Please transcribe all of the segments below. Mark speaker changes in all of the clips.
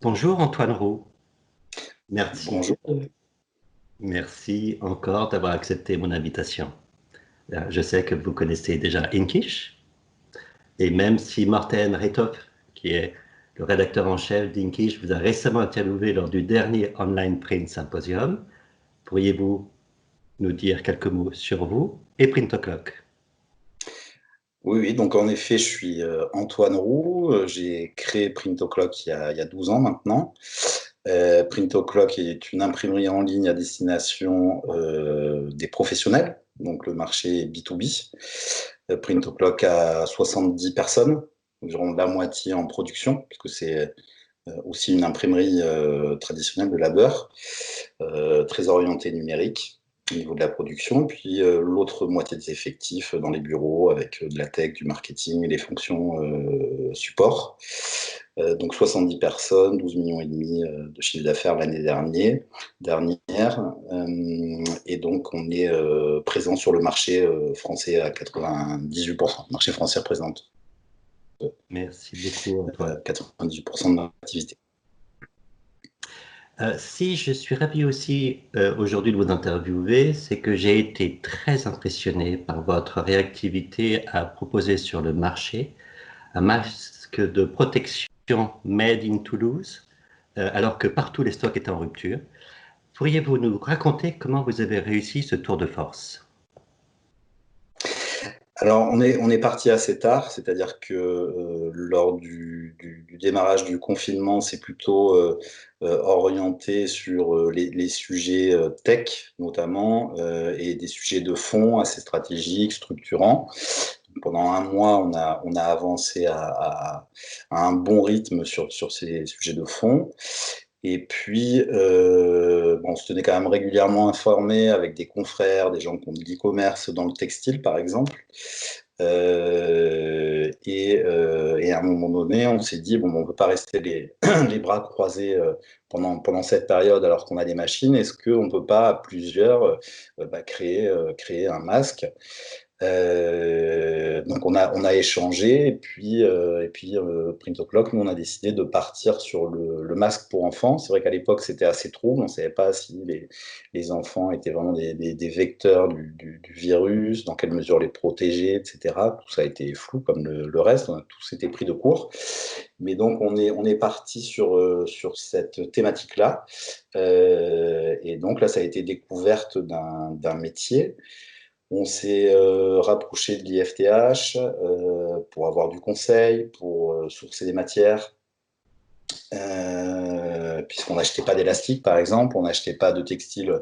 Speaker 1: Bonjour Antoine Roux, merci,
Speaker 2: Bonjour.
Speaker 1: merci encore d'avoir accepté mon invitation. Je sais que vous connaissez déjà Inkish, et même si Morten Retov, qui est le rédacteur en chef d'Inkish, vous a récemment interviewé lors du dernier Online Print Symposium, pourriez-vous nous dire quelques mots sur vous et Print O'Clock?
Speaker 2: Oui, donc en effet, je suis Antoine Roux. J'ai créé Print O'Clock il y a 12 ans maintenant. Print O'Clock est une imprimerie en ligne à destination des professionnels, donc le marché B2B. Print O'Clock a 70 personnes, environ la moitié en production, puisque c'est aussi une imprimerie traditionnelle de labeur, très orientée numérique au niveau de la production, puis l'autre moitié des effectifs dans les bureaux avec de la tech, du marketing et des fonctions support. Donc 70 personnes, 12 millions et demi de chiffre d'affaires l'année dernière. Et donc on est présent sur le marché français à 98%. Le marché français représente
Speaker 1: Merci beaucoup Antoine.
Speaker 2: 98% de notre activité.
Speaker 1: Si je suis ravi aussi aujourd'hui de vous interviewer, c'est que j'ai été très impressionné par votre réactivité à proposer sur le marché un masque de protection made in Toulouse, alors que partout les stocks étaient en rupture. Pourriez-vous nous raconter comment vous avez réussi ce tour de force?
Speaker 2: Alors, on est parti assez tard, c'est-à-dire que lors du démarrage du confinement, c'est plutôt orienté sur les sujets tech, notamment, et des sujets de fond assez stratégiques, structurants. Pendant un mois, on a avancé à un bon rythme sur ces sujets de fond. Et puis, bon, on se tenait quand même régulièrement informé avec des confrères, des gens qui ont de l'e-commerce dans le textile, par exemple. Et à un moment donné, on s'est dit, bon, on ne peut pas rester les bras croisés pendant cette période alors qu'on a des machines. Est-ce qu'on ne peut pas, à plusieurs, créer un masque? Donc on a échangé et puis Print O'Clock, nous on a décidé de partir sur le masque pour enfants. C'est vrai qu'à l'époque c'était assez trouble, on ne savait pas si les enfants étaient vraiment des vecteurs du virus, dans quelle mesure les protéger, etc. Tout ça a été flou comme le reste, on a tous été pris de court. Mais donc on est parti sur cette thématique-là. Et donc là ça a été découverte d'un métier. On s'est rapproché de l'IFTH pour avoir du conseil, pour sourcer des matières, puisqu'on n'achetait pas d'élastique, par exemple, on n'achetait pas de textile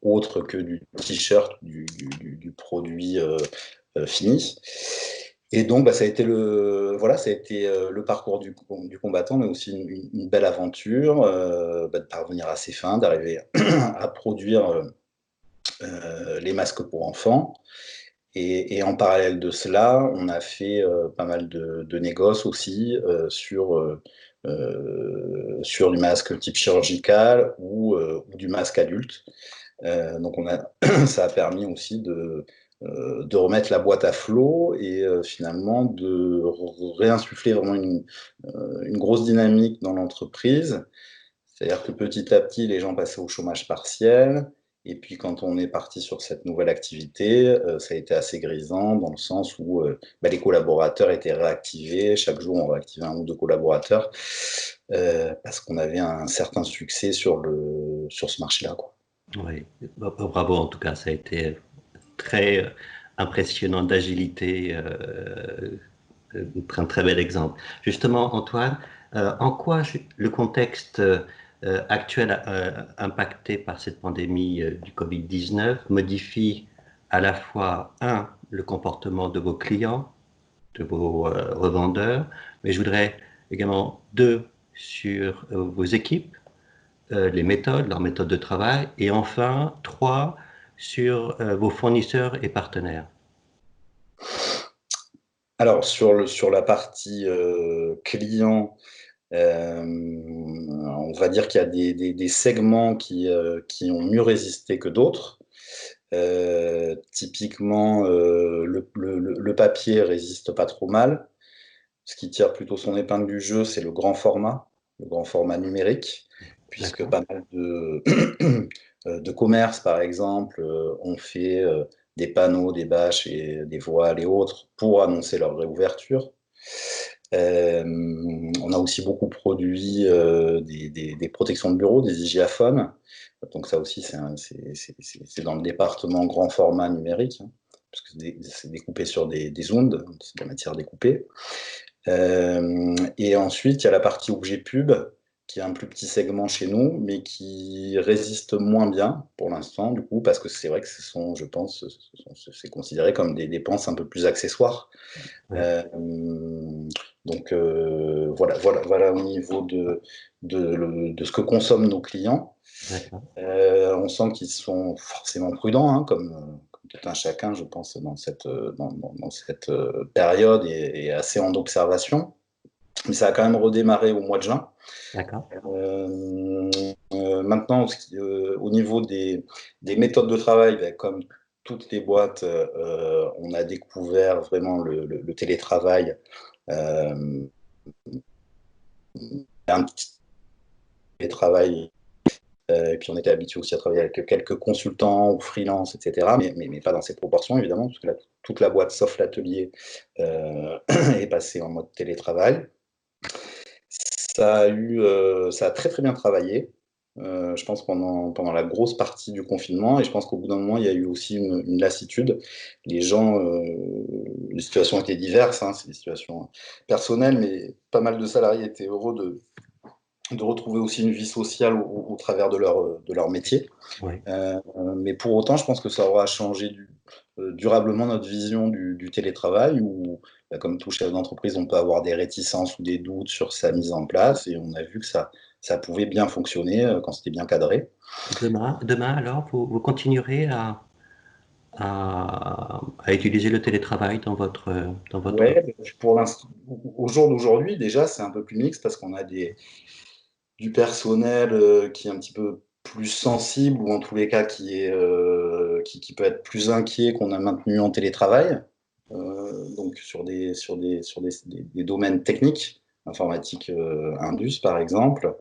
Speaker 2: autre que du t-shirt, du produit fini. Et donc, bah, ça a été le parcours du combattant, mais aussi une belle aventure, de parvenir à ses fins, d'arriver à produire les masques pour enfants. Et en parallèle de cela, on a fait pas mal de négoces aussi sur du masque type chirurgical ou du masque adulte. Donc ça a permis aussi de remettre la boîte à flot et finalement de réinsuffler vraiment une grosse dynamique dans l'entreprise. C'est-à-dire que petit à petit, les gens passaient au chômage partiel. Et puis quand on est parti sur cette nouvelle activité, ça a été assez grisant dans le sens où les collaborateurs étaient réactivés. Chaque jour, on réactivait un ou deux collaborateurs parce qu'on avait un certain succès sur ce marché-là, quoi.
Speaker 1: Oui, bravo en tout cas, ça a été très impressionnant d'agilité, un très bel exemple. Justement, Antoine, en quoi le contexte actuel impacté par cette pandémie du Covid-19 modifie à la fois, un, le comportement de vos clients, de vos revendeurs, mais je voudrais également, deux, sur vos équipes, les méthodes, leurs méthodes de travail, et enfin, trois, sur vos fournisseurs et partenaires.
Speaker 2: Alors sur la partie client, on va dire qu'il y a des segments qui ont mieux résisté que d'autres. Typiquement, le papier résiste pas trop mal. Ce qui tire plutôt son épingle du jeu, c'est le grand format. le grand format numérique, puisque
Speaker 1: D'accord.
Speaker 2: pas mal de commerces, par exemple, ont fait des panneaux, des bâches et des voiles et autres pour annoncer leur réouverture. On a aussi beaucoup produit des protections de bureau, des hygiaphones. Donc ça aussi, c'est dans le département grand format numérique, hein, parce que c'est découpé sur des ondes, c'est de la matière découpée. Et ensuite, il y a la partie objet pub, qui est un plus petit segment chez nous, mais qui résiste moins bien pour l'instant, du coup, parce que c'est vrai que ce sont, je pense, c'est considéré comme des dépenses un peu plus accessoires.
Speaker 1: Oui.
Speaker 2: Euh, donc voilà au niveau de ce que consomment nos clients.
Speaker 1: D'accord.
Speaker 2: On sent qu'ils sont forcément prudents, hein, comme tout un chacun, je pense, dans cette période et assez en observation. Mais ça a quand même redémarré au mois de juin.
Speaker 1: D'accord.
Speaker 2: Euh, Maintenant, au niveau des méthodes de travail, ben, comme toutes les boîtes, on a découvert vraiment le télétravail. Euh, un petit télétravail, et puis on était habitué aussi à travailler avec quelques consultants ou freelance, etc. Mais pas dans ces proportions, évidemment, parce que toute la boîte, sauf l'atelier, est passée en mode télétravail. Ça a très très bien travaillé, je pense, pendant la grosse partie du confinement. Et je pense qu'au bout d'un moment, il y a eu aussi une lassitude. Les gens, les situations étaient diverses, hein, c'est des situations personnelles, mais pas mal de salariés étaient heureux de retrouver aussi une vie sociale au travers de leur métier.
Speaker 1: Oui.
Speaker 2: Mais pour autant, je pense que ça aura changé durablement notre vision du télétravail, où, bah, comme tout chef d'entreprise, on peut avoir des réticences ou des doutes sur sa mise en place, et on a vu que ça pouvait bien fonctionner quand c'était bien cadré.
Speaker 1: Demain alors, vous continuerez à utiliser le télétravail dans votre...
Speaker 2: Ouais, pour l'instant, au jour d'aujourd'hui, déjà, c'est un peu plus mixte parce qu'on a du personnel qui est un petit peu plus sensible, ou en tous les cas qui peut être plus inquiet, qu'on a maintenu en télétravail, donc sur des domaines techniques, informatique, Indus par exemple.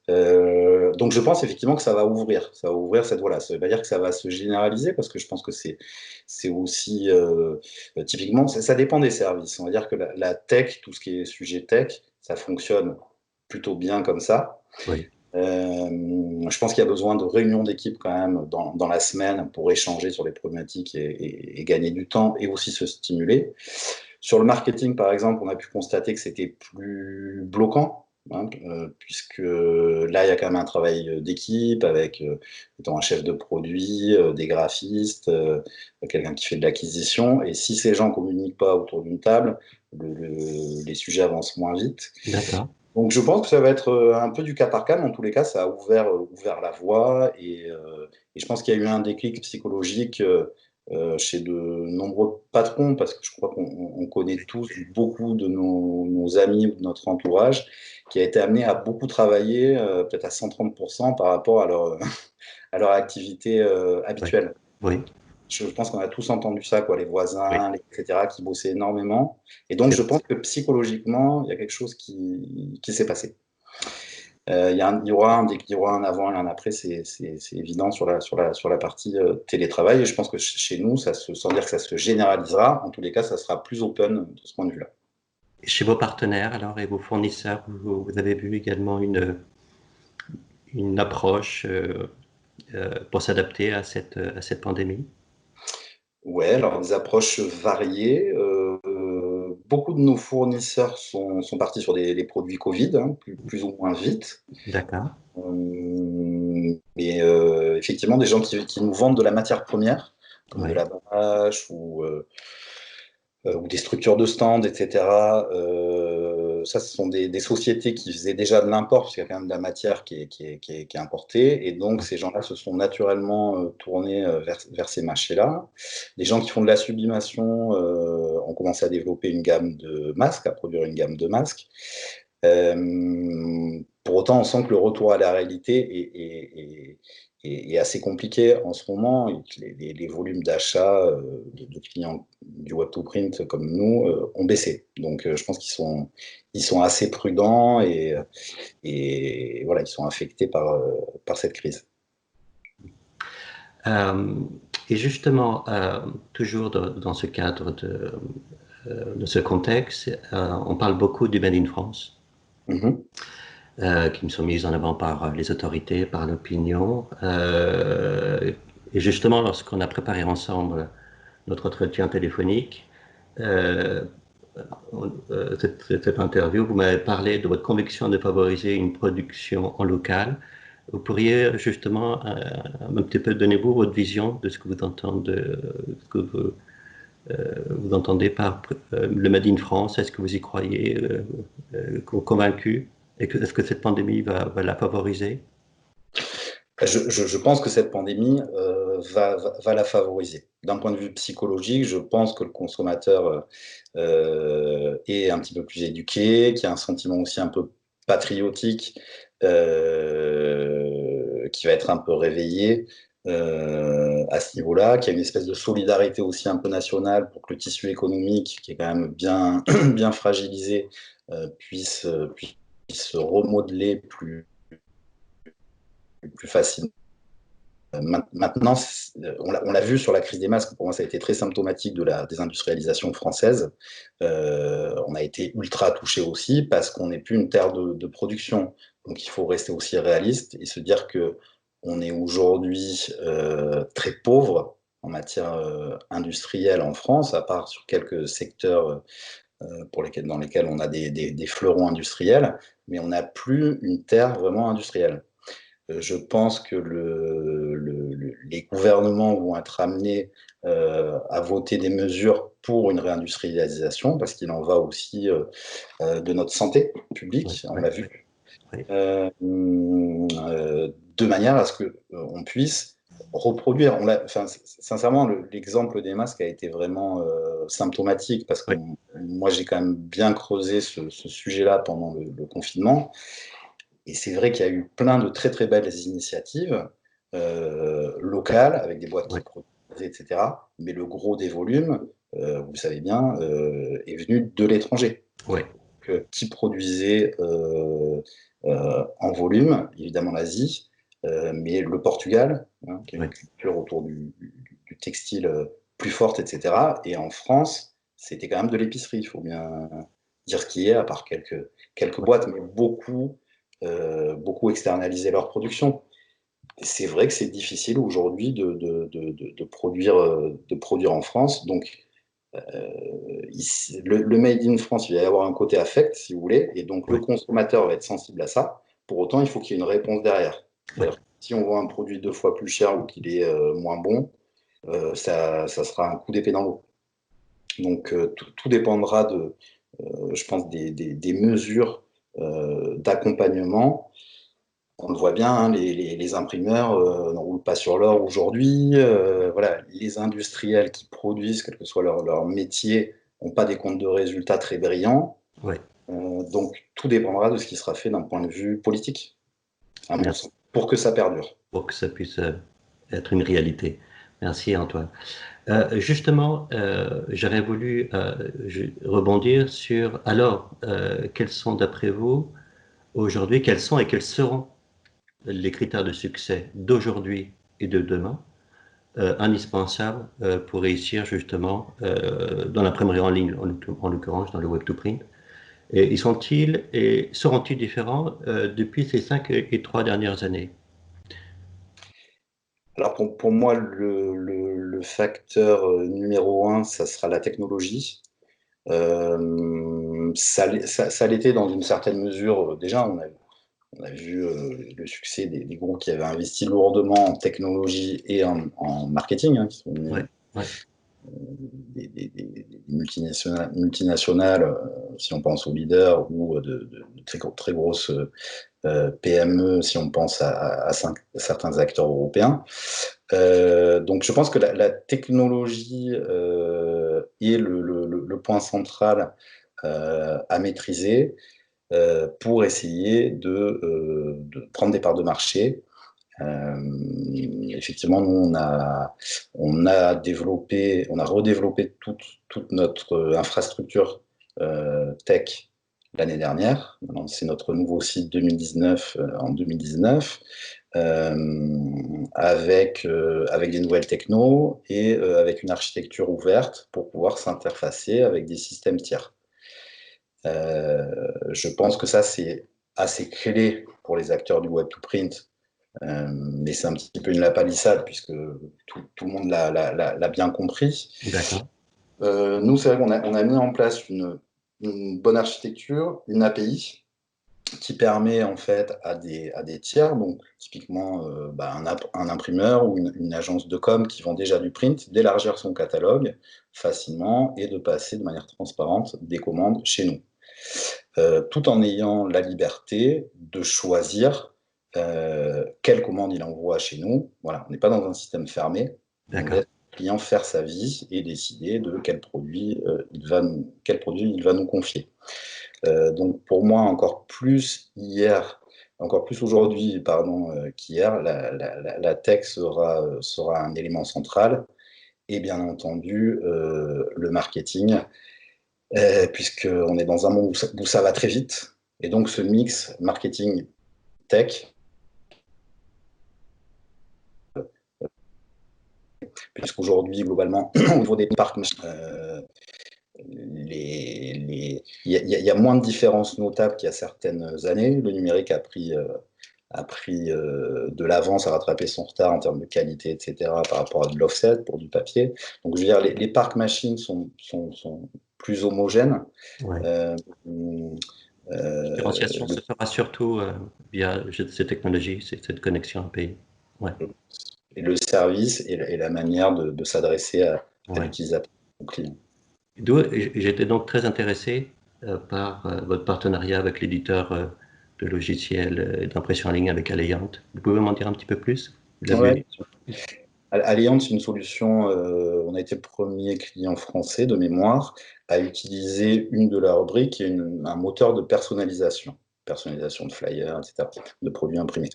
Speaker 2: Donc je pense effectivement que ça va ouvrir cette voie-là. Ça ne veut pas dire que ça va se généraliser, parce que je pense que c'est aussi typiquement, ça dépend des services. On va dire que la tech, tout ce qui est sujet tech, ça fonctionne plutôt bien comme ça.
Speaker 1: Oui.
Speaker 2: Je pense qu'il y a besoin de réunions d'équipe quand même dans la semaine pour échanger sur les problématiques et gagner du temps et aussi se stimuler. Sur le marketing, par exemple, on a pu constater que c'était plus bloquant, hein, puisque là, il y a quand même un travail d'équipe avec étant un chef de produit, des graphistes, quelqu'un qui fait de l'acquisition. Et si ces gens ne communiquent pas autour d'une table, les sujets avancent moins vite.
Speaker 1: D'accord.
Speaker 2: Donc je pense que ça va être un peu du cas par cas, mais en tous les cas, ça a ouvert la voie, et je pense qu'il y a eu un déclic psychologique chez de nombreux patrons, parce que je crois qu'on connaît tous beaucoup de nos amis ou de notre entourage qui a été amené à beaucoup travailler, peut-être à 130% par rapport à leur activité
Speaker 1: Oui.
Speaker 2: habituelle.
Speaker 1: Oui.
Speaker 2: Je pense qu'on a tous entendu ça, quoi, les
Speaker 1: Oui.
Speaker 2: voisins, etc., qui bossaient énormément. Et donc,
Speaker 1: C'est
Speaker 2: je pense que psychologiquement, il y a quelque chose qui s'est passé. Il y aura un avant et un après, c'est évident sur la partie télétravail. Et je pense que chez nous, sans dire que ça se généralisera, en tous les cas, ça sera plus open de ce point de vue-là.
Speaker 1: chez vos partenaires alors et vos fournisseurs, vous avez vu également une approche pour s'adapter à cette pandémie?
Speaker 2: Ouais, alors des approches variées. Beaucoup de nos fournisseurs sont partis sur les produits Covid, hein, plus ou moins vite.
Speaker 1: D'accord.
Speaker 2: Mais effectivement, des gens qui nous vendent de la matière première, comme de
Speaker 1: Oui.
Speaker 2: la bâche ou des structures de stand, etc. Ça, ce sont des sociétés qui faisaient déjà de l'import, parce qu'il y a quand même de la matière qui est importée. Et donc,
Speaker 1: Oui.
Speaker 2: ces gens-là se sont naturellement tournés vers ces marchés-là. Les gens qui font de la sublimation ont commencé à développer une gamme de masques, à produire une gamme de masques. Pour autant, on sent que le retour à la réalité est assez compliqué en ce moment, et que les volumes d'achat de clients du web-to-print comme nous ont baissé. Donc je pense ils sont assez prudents et voilà, ils sont affectés par cette crise.
Speaker 1: Et justement, toujours dans ce cadre de ce contexte, on parle beaucoup du Made in France. Qui me sont mises en avant par les autorités, par l'opinion. Et justement, lorsqu'on a préparé ensemble notre entretien téléphonique, cette interview, vous m'avez parlé de votre conviction de favoriser une production en local. Vous pourriez justement un petit peu donner vous votre vision de ce que vous entendez, vous entendez par le Made in France. Est-ce que vous y croyez, convaincu? Est-ce que cette pandémie va la favoriser?
Speaker 2: Je pense que cette pandémie va la favoriser. D'un point de vue psychologique, je pense que le consommateur est un petit peu plus éduqué, qui a un sentiment aussi un peu patriotique, qui va être un peu réveillé à ce niveau-là, qui a une espèce de solidarité aussi un peu nationale pour que le tissu économique, qui est quand même bien, bien fragilisé, puisse se remodeler plus facilement. Maintenant, on l'a vu sur la crise des masques, pour moi ça a été très symptomatique de la désindustrialisation française. On a été ultra touché aussi parce qu'on n'est plus une terre de production. Donc il faut rester aussi réaliste et se dire qu'on est aujourd'hui très pauvre en matière industrielle en France, à part sur quelques secteurs dans lesquels on a des fleurons industriels, mais on n'a plus une terre vraiment industrielle. Je pense que les gouvernements vont être amenés à voter des mesures pour une réindustrialisation, parce qu'il en va aussi de notre santé publique, on l'a vu, de manière à ce qu'on puisse reproduire. Sincèrement, l'exemple des masques a été vraiment symptomatique, parce que moi j'ai quand même bien creusé ce sujet-là pendant le confinement. Et c'est vrai qu'il y a eu plein de très très belles initiatives locales, avec des boîtes qui produisaient, etc. Mais le gros des volumes, vous le savez bien, est venu de l'étranger. Qui produisait en volume, évidemment l'Asie, mais le Portugal, hein, qui a une culture autour du textile plus forte, etc. Et en France, c'était quand même de l'épicerie, il faut bien dire ce qui est, à part quelques boîtes, mais beaucoup externaliser leur production. C'est vrai que c'est difficile aujourd'hui de produire en France. Donc, le Made in France, il va y avoir un côté affect, si vous voulez, et donc le consommateur va être sensible à ça. Pour autant, il faut qu'il y ait une réponse derrière. Si on voit un produit 2 fois plus cher ou qu'il est moins bon, ça sera un coup d'épée dans l'eau. Donc, tout dépendra je pense, des mesures d'accompagnement. On le voit bien, hein, les imprimeurs ne roulent pas sur l'or aujourd'hui. Voilà, les industriels qui produisent, quel que soit leur métier, n'ont pas des comptes de résultats très brillants. Donc, tout dépendra de ce qui sera fait d'un point de vue politique, pour que ça perdure.
Speaker 1: Pour que ça puisse être une réalité. Merci Antoine. Justement, j'aurais voulu rebondir sur, alors, quels sont d'après vous, aujourd'hui, quels sont et quels seront les critères de succès d'aujourd'hui et de demain, indispensables pour réussir justement dans l'imprimerie en ligne, en l'occurrence dans le web-to-print. Et sont-ils et seront-ils différents depuis ces 5 et 3 dernières années?
Speaker 2: Alors pour moi, le facteur numéro 1, ça sera la technologie. Ça l'était dans une certaine mesure. Déjà, on a vu le succès des groupes qui avaient investi lourdement en technologie et en marketing, hein, qui sont des multinationales, si on pense aux leaders, ou de très grosses PME, si on pense à certains acteurs européens. Donc je pense que la technologie est le point central à maîtriser pour essayer de prendre des parts de marché Effectivement, nous, on a redéveloppé toute notre infrastructure tech l'année dernière. On a lancé notre nouveau site 2019 en 2019 avec des nouvelles technos et avec une architecture ouverte pour pouvoir s'interfacer avec des systèmes tiers. Je pense que ça, c'est assez clé pour les acteurs du Web2Print, mais c'est un petit peu une lapalissade puisque tout le monde l'a bien compris.
Speaker 1: D'accord.
Speaker 2: Nous, c'est vrai qu'on a mis en place une bonne architecture, une API qui permet en fait à des tiers, donc typiquement un imprimeur ou une agence de com qui vend déjà du print, d'élargir son catalogue facilement et de passer de manière transparente des commandes chez nous. Tout en ayant la liberté de choisir quelle commande il envoie chez nous. Voilà, on n'est pas dans un système fermé, on laisse le client faire sa vie et décider de quel produit il va nous confier. Donc pour moi, encore plus aujourd'hui, qu'hier, la tech sera un élément central et bien entendu le marketing, puisqu'on est dans un monde où ça va très vite. Et donc ce mix marketing-tech, puisqu'aujourd'hui, globalement, au niveau des parcs, il y a moins de différences notables qu'il y a certaines années. Le numérique a pris de l'avance, a rattrapé son retard en termes de qualité, etc., par rapport à de l'offset pour du papier. Donc, je veux dire, les parcs machines sont plus homogènes.
Speaker 1: Ouais.
Speaker 2: Euh,
Speaker 1: La différenciation se fera surtout via ces technologies, cette connexion API. Ouais.
Speaker 2: et le service et la manière de s'adresser à l'utilisateur, au client.
Speaker 1: J'étais donc très intéressé par votre partenariat avec l'éditeur de logiciels d'impression en ligne avec Alliant. Vous pouvez m'en dire un petit peu plus?
Speaker 2: Ouais. Alliant, c'est une solution, on a été le premier client français de mémoire à utiliser une de leurs briques, qui est un moteur de personnalisation de flyers, etc., de produits imprimés.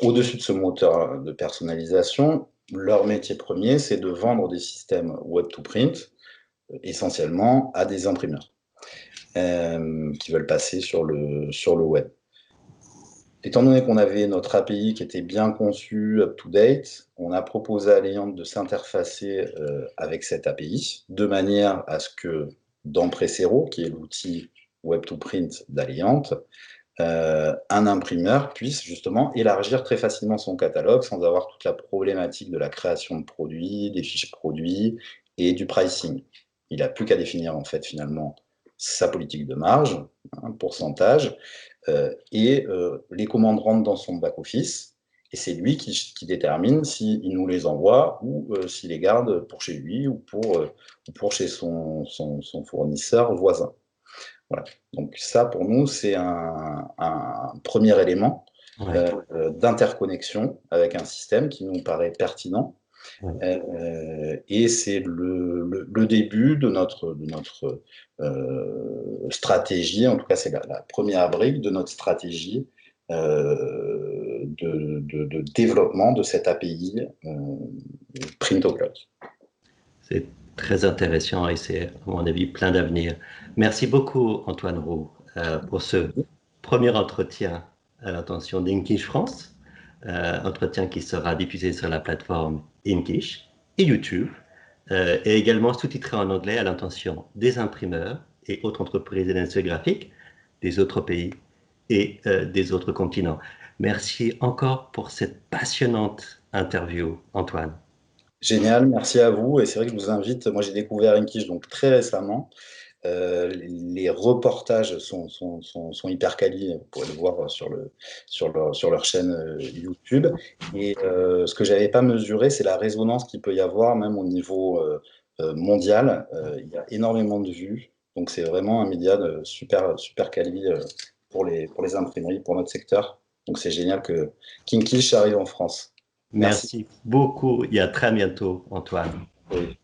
Speaker 2: Au-dessus de ce moteur de personnalisation, leur métier premier, c'est de vendre des systèmes Web2Print, essentiellement à des imprimeurs qui veulent passer sur le web. Étant donné qu'on avait notre API qui était bien conçue, up-to-date, on a proposé à Alliant de s'interfacer avec cette API, de manière à ce que dans Presero, qui est l'outil Web2Print d'Alliant, un imprimeur puisse justement élargir très facilement son catalogue sans avoir toute la problématique de la création de produits, des fiches produits et du pricing. Il n'a plus qu'à définir en fait finalement sa politique de marge, un pourcentage, et les commandes rentrent dans son back-office, et c'est lui qui détermine s'il nous les envoie ou s'il les garde pour chez lui ou pour chez son fournisseur voisin. Voilà. Donc ça, pour nous, c'est un premier élément d'interconnexion avec un système qui nous paraît pertinent. Et c'est le début de notre stratégie, en tout cas c'est la première brique de notre stratégie de développement de cette API Print-to-Cloud.
Speaker 1: C'est très intéressant et c'est, à mon avis, plein d'avenir. Merci beaucoup, Antoine Roux, pour ce premier entretien à l'attention d'Inkish France, entretien qui sera diffusé sur la plateforme Inkish et YouTube, et également sous-titré en anglais à l'intention des imprimeurs et autres entreprises d'industrie graphique des autres pays et des autres continents. Merci encore pour cette passionnante interview, Antoine.
Speaker 2: Génial, merci à vous. Et c'est vrai que je vous invite, moi j'ai découvert Inkish donc très récemment. Les reportages sont hyper quali, vous pourrez le voir sur leur chaîne YouTube. Et ce que je n'avais pas mesuré, c'est la résonance qu'il peut y avoir même au niveau mondial. Il y a énormément de vues, donc c'est vraiment un média super quali pour les imprimeries, pour notre secteur. Donc c'est génial que Inkish arrive en France.
Speaker 1: Merci beaucoup et à très bientôt, Antoine.
Speaker 2: Oui.